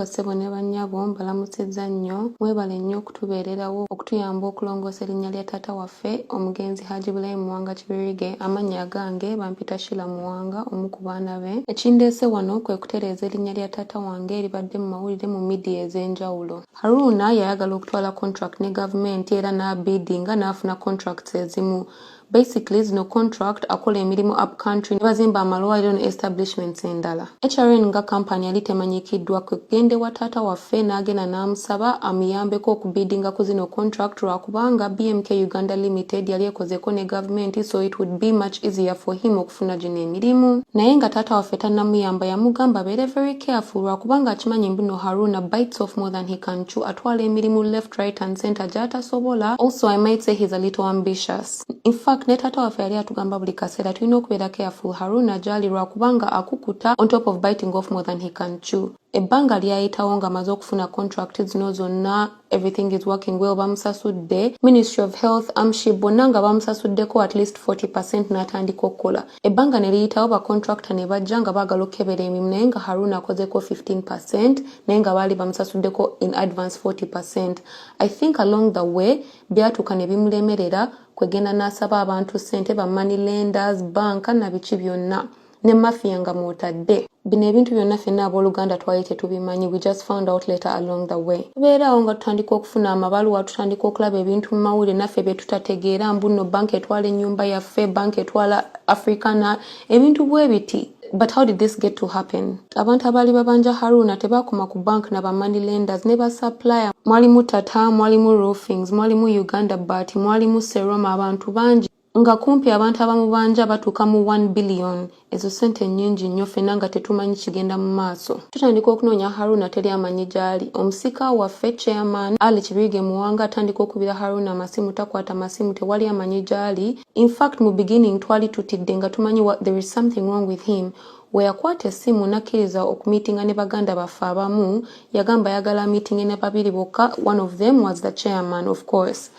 Ssebo ne bannyabo mbalamusizza nnyo mwebale nnyo okutubeererawo okutuyamba okulongoosa erinnya lya taata waffe omugenzi Hajji Ibrahim Muwanga Kibirige amannya gange bampita Shila Muwanga omu ku baana be. Ekindeese wano kwe kutereeza erinnya lya taata wange eribadde mu mawulire mu midiya ez'enjawulo. Haruna yayagala okutwala contract ne gavumenti era n'abidinga n'afuna contracts ezimu. Basically zino contract akola emirimu up country ne bazimba amalwaliro ne establishments endala. HRN nga company yali temanyikiddwa kwe kugende wa taata waffe n'agenda n'amusaba amuyambeko okubidinga ku zino contract lwakubanga BMK Uganda Limited yali ekozeko ne gavumenti so it would be much easier for him okufuna gino emirimu. Naye nga taata waffe tannamuyamba yamugamba beere very careful lwakubanga akimanyi mbuno Haruna bites off more than he can chew atwala emirimu left right and center gy'atasobola. Also I might say he's a little ambitious. In fact ne taata waffe yali atugamba buli kaseera tulina okubeera careful Haruna gy'ali lwakubanga akukuta on top of biting off more than he can chew. Ebbanga lyayitawo nga amaze okufuna contract zino zonna everything is working well bamusasudde Ministry of Health amship bonna nga bamusasuddeko at least 40% n'atandika okukola. Ebbanga ne liyitawo ba contractor ne bajja nga baagala okukebera emirimu naye nga Haruna akozeko 15% naye nga baali bamusasuddeko in advance 40%. I think along the way byatuuka ne bimulemerera kwegenda n'asaba abantu ssente ba money lenders banka na biki byonna ne mafia nga mwotadde. Bino ebintu byonna ffenna abooluganda twali tetubimanyi, we just found out later along the way. Tubeerawo nga tutandika okufuna amabaluwa tutandika okulaba ebintu mu mawulire naffe bye tutategeera mbuno banka etwala ennyumba yaffe banka etwala Africana ebintu bwe biti. But how did this get to happen? Abantu abaali babanja Haruna tebakoma ku bank na ba money lenders ne ba supplier. Mwalimu Tata, mwalimu Roofings, mwalimu Uganda Bat, mwalimu Seroma abantu bangi. Nga kumpi abantu abamubanja batuuka mu 1 billion. Ezo sente nnyingi nnyo ffenna nga tetumanyi kigenda mu maaso. Tutandika okunoonya Haruna teri amanyi gy'ali. Omusika waffe chairman Ali Kibirige Muwanga atandika okubira Haruna amasimu takwata masimu tewali amanyi gy'ali. In fact mu beginning twali tutidde nga tumanyi there is something wrong with him. We yakwata essimu nakkiriza okumiitinga ne baganda baffe abamu yagamba yagala meeting ne babiri bokka. One of them was the chairman of course.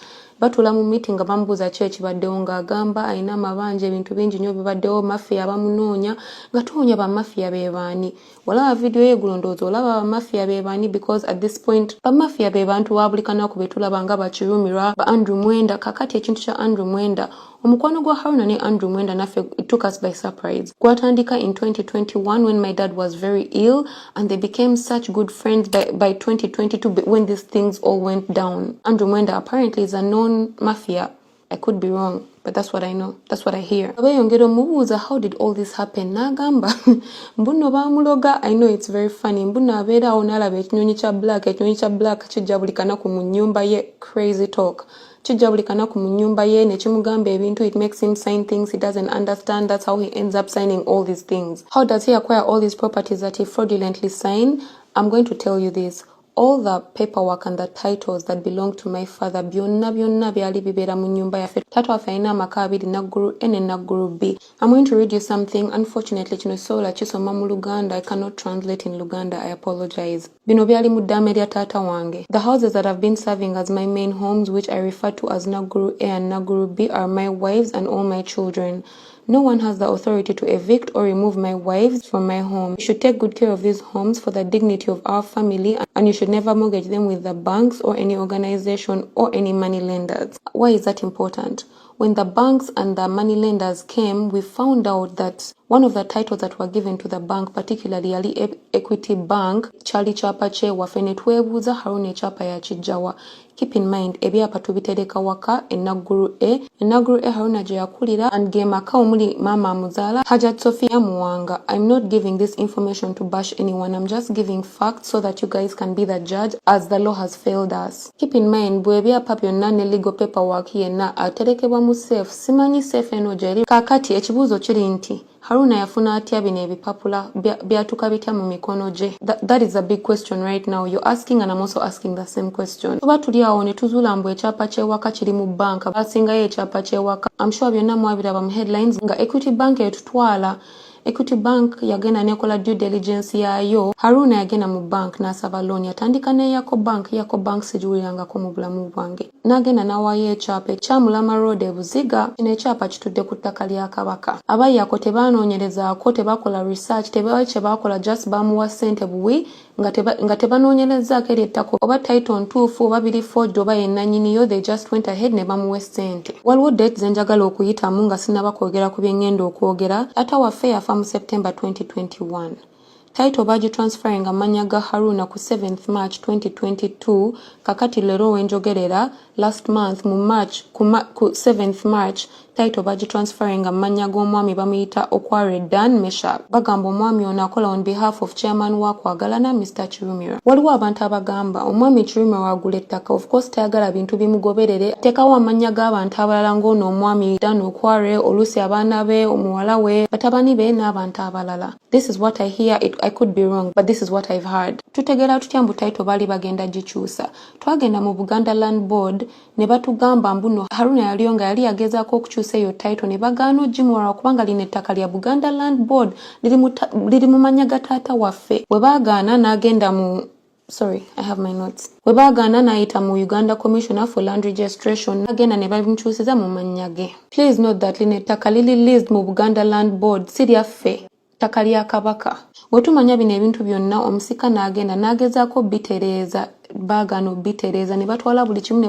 Batula mu meeting nga bamubuuza ki ekibaddewo ng'agamba alina amabanja ebintu bingi nnyo bibaddewo mafiya bamunoonya nga tuwonya bamafiya be baani. Olaba vidiyo y'egulondoozi olaba bamafiya be baani because at this point bamafiya be bantu ba buli kanaku be tulaba nga bakirumirwa ba Andrew Mwenda. Kakati ekintu kya Andrew Mwenda omukwano gwa Haruna ne Andrew Mwenda naffe it took us by surprise. Gwatandika in 2021 when my dad was very ill and they became such good friends by 2022 when these things all went down. Andrew Mwenda apparently is a known mafia. I could be wrong, but that's what I know. That's what I hear. Abayongera omubuuza how did all this happen? N'agamba mbuno bamuloga. I know it's very funny. Mbuno abeerawo n'alaba ekinyonyi kya black kijja buli kanaku mu nnyumba ye. Crazy talk. Kijja buli kanaku mu nnyumba ye ne kimugamba ebintu. It makes him sign things he doesn't understand. That's how he ends up signing all these things. How does he acquire all these properties that he fraudulently signed? I'm going to tell you this. All the paperwork and the titles that belong to my father byonna byali bibeera mu nnyumba yaffe. Taata waffe alina amaka abiri Naggulu A ne Naggulu B. I'm going to read you something. Unfortunately kino sobola kisoma mu Luganda. I cannot translate in Luganda. I apologize. Bino byali mu ddaame lya taata wange. The houses that have been serving as my main homes, which I refer to as Naggulu A and Naggulu B, are my wives and all my children. No one has the authority to evict or remove my wives from my home. You should take good care of these homes for the dignity of our family, and you should never mortgage them with the banks or any organization or any money lenders. Why is that important? When the banks and the money lenders came, we found out that one of the titles that were given to the bank, particularly Ali Equity Bank, Charlie Chapa che waffe ne twebuuza Haruna Chapa ya kijjawa. Keep in mind, ebyapa tubitereka waka Naggulu A. Naggulu A Haruna gye yakulira and ge maka omuli mama amuzaala Hajjat Sophia Muwanga. I'm not giving this information to bash anyone. I'm just giving facts so that you guys can be the judge as the law has failed us. Keep in mind, bwe ebyapa byonna ne legal paperwork yenna aterekebwa mu safe. Simanyi safe eno gyeri. Kakati ekibuuzo kiri nti Haruna yafuna atya bino ebipapula byatuka bitya mu mikono gye? That is a big question right now. You're asking and I'm also asking the same question. Tuba tuli awo ne tuzuula mbu ekyapa ky'ewaka kiri mu banka. Basingayo ekyapa ky'ewaka. I'm sure byonna mwabiraba mu headlines nga Equity Bank etutwala. Equity Bank yagenda nekola due diligence yayo. Haruna yagenda mu bank n'asaba loan. Yatandika ne Yako Bank sijuwulirangako mu bulamu bwange. N'agenda n'awaayo ekyapa ekya Mulama Road e Buziga. Kino ekyapa kitudde ku ttaka lya Kabaka. Abayi ako tebaanoonyerezaako, tebakola research, tebakola just bamuwa ssente buwi nga tebanoonyerezzaako eri ettaka oba title ntuufu oba biri forged oba yennanyiniyo, they just went ahead ne bamuwa ssente. Waliwo date ze njagala okuyitamu nga sinnaba kwogera ku bye ŋŋenda okwogera. Taata waffe yafa mu September 2021. Title bagitransferring amanya ga Haruna ku 7th March 2022. Kakati lero wenjogerera last month mu March ku 7th March title bagitransferring amanya g'omwami bamuyita Okware Dan Meshach. Bagamba omwami ono akola on behalf of chairman wa Kwagalana Mr. Chirumira. Waliwo abantu abagamba omwami Chirumira wagula ettaka, of course tayagala bintu bimugoberere, tekawo amanya g'abantu abalala ng'ono omwami Dan Okware, oluusi abaana be, omuwala we, batabani be n'abantu abalala. This is what I hear. I could be wrong, but this is what I've heard. Tutegera tutya mbu title bali bagenda gikyusa. Twagenda mu Buganda Land Board ne batugamba mbuno Haruna yalionga yali yagezaako okukyusa eyo title ne bagaana ogimuwala kubanga lino ettaka lya Buganda Land Board liri mu manya ga taata waffe. We baagaana n'agenda mu I have my notes. We baagaana n'ayita mu Uganda Commissioner for Land Registration n'agenda ne bamukyusiza mu mannya ge. Please note that lino ettaka liri leased mu Buganda Land Board, si lyaffe. Ttaka lya Kabaka. Bwe tumanya bino ebintu byonna omusika n'agenda n'agezaako bitereeza baagaana obbitereeza ne batwala buli kimu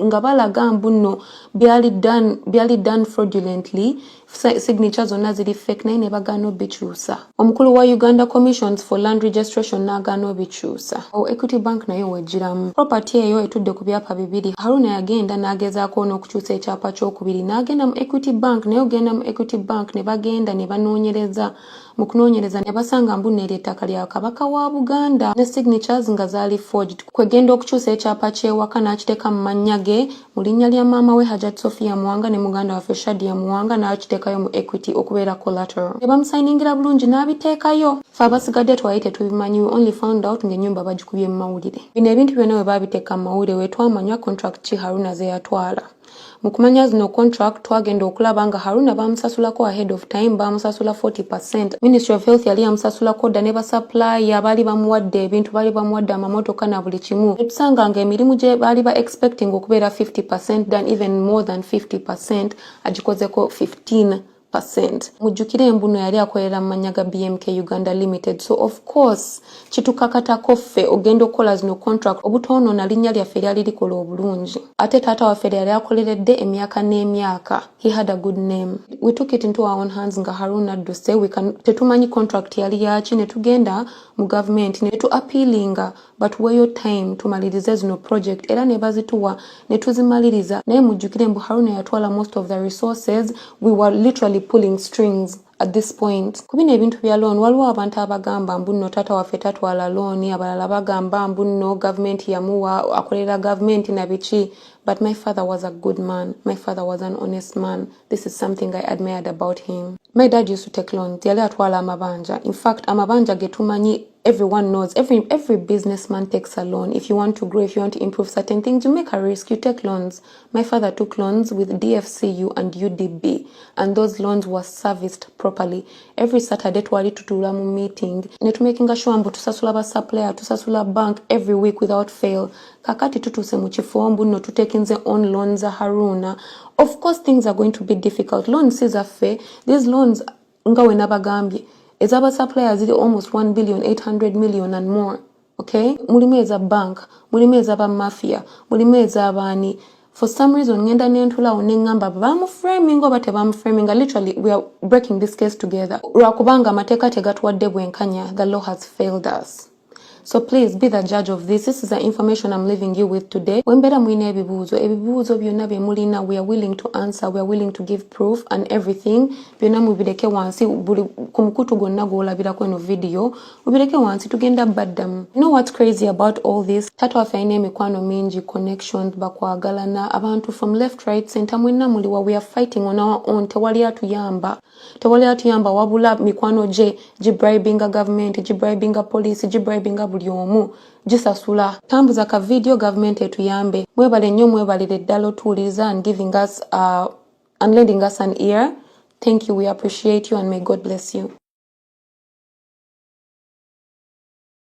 nga balaga mbu nno byali done fraudulently, signature zonna ziri fake, naye ne bagaana obbikyusa. Omukulu wa Uganda Commissions for Land Registration n'agaana obbikyusa. Equity Bank nayo wegiramu. Property eyo etudde ku byapa bibiri. Haruna yagenda n'agezaako n'okukyusa ekyapa kyokubiri n'agenda mu Equity Bank, naye ogenda mu Equity Bank ne bagenda ne banoonyereza. Mu kunoonyereza ne basanga mbu nno ettaka lya Kabaka wa Buganda ne signatures nga zaali forged. Kwegenda okukyusa ekyapa ky'ewaka n'akiteeka mu mannya ge mu linnya lya maama we Hajat Sophia Muwanga ne muganda waffe Shadia Muwanga n'akiteekayo mu Equity okubeera collateral. Ne bamusayiningira bulungi n'abiteekayo. Ffe abasigadde twali tetubimanyi, we only found out ng'ennyumba bagikubye mu mawulire. Bino ebintu byonna we baabiteeka mu mawulire we twamanya contract ki Haruna ze yatwala. Mu kumanya zino contract twagenda okulaba nga Haruna bamusasulako ahead of time, bamusasula 40%. Ministry of Health yali yamusasulako dda ne basupplier baali bamuwadde ebintu, baali bamuwadde amamotoka na buli kimu. Etusanga nga emirimu gye baali ba expecting okubeera 50%, than even more than 50%, agikozeko 15%. Mujjukire mbuno yali akolera mu manya ga BMK Uganda Limited, so of course kitukakatako ffe ogenda okukola zino contract obutoono na linnya lyaffe lyali likola obulungi. Ate taata waffe yali akoleredde emyaka n'emyaka. He had a good name. We took it into our own hands nga Haruna adduse. Tetumanyi contract yali yaki ne tugenda mu government ne tu appealinga, but weyo time tumalirize zino project era ne bazituwa ne tuzimaliriza. Naye mujjukire mbu Haruna yatwala most of the resources. We were literally pulling strings at this point. Kubino ebintu bya loan waliwo abantu abagamba mbu nno taata waffe tatwala loan, abalala bagamba mbu nno government yamuwa akolera government na biki. But my father was a good man. My father was an honest man. This is something I admired about him. My dad used to take loans. Yali atwala amabanja. In fact, amabanja getumanyi, everyone knows. Every businessman takes a loan. If you want to grow, if you want to improve certain things, you make a risk, you take loans. My father took loans with DFCU and UDB, and those loans were serviced properly. Every Saturday twali tutula mu meeting ne tumakinga sure mbu tusasula ba supplier, tusasula bank every week without fail. Kakati tutuse mu kifo mbu no tutekinze on loans za Haruna. Of course things are going to be difficult. Loans is affair. These loans ngawe nabagambye ezaba suppliers zili almost 1,800,000,000 and more. Okay? Mulimu eza bank, mulimu eza ba mafia, mulimu eza abani. For some reason ngenda nentula onengamba bamu framing oba tebamu framing. Literally we are breaking this case together. Lwakubanga amateeka tegatwadde bwenkanya. The law has failed us. So please be the judge of this. This is the information I'm leaving you with today. Wembera mwine ebibuuzo byonna bye mulina, we are willing to answer, we are willing to give proof and everything. Byonna mubireke wansi buli ku mukutu gonna gw'olabirako eno video, mubireke wansi tugenda baddamu. You know what's crazy about all this? Taata waffe alina emikwano mingi, connections, bakwagalana, abantu from left, right, center, mwenna muliwa. We are fighting on our own. Tewali atuyamba wabula mikwano gye gibribinga government, gibribinga police, gibribinga buli omu, gisasula. Tambuza ka video government etuyambe. Mwebale nnyo, mwebalire ddala otuwuliriza and giving us and lending us an ear. Thank you, we appreciate you and may God bless you.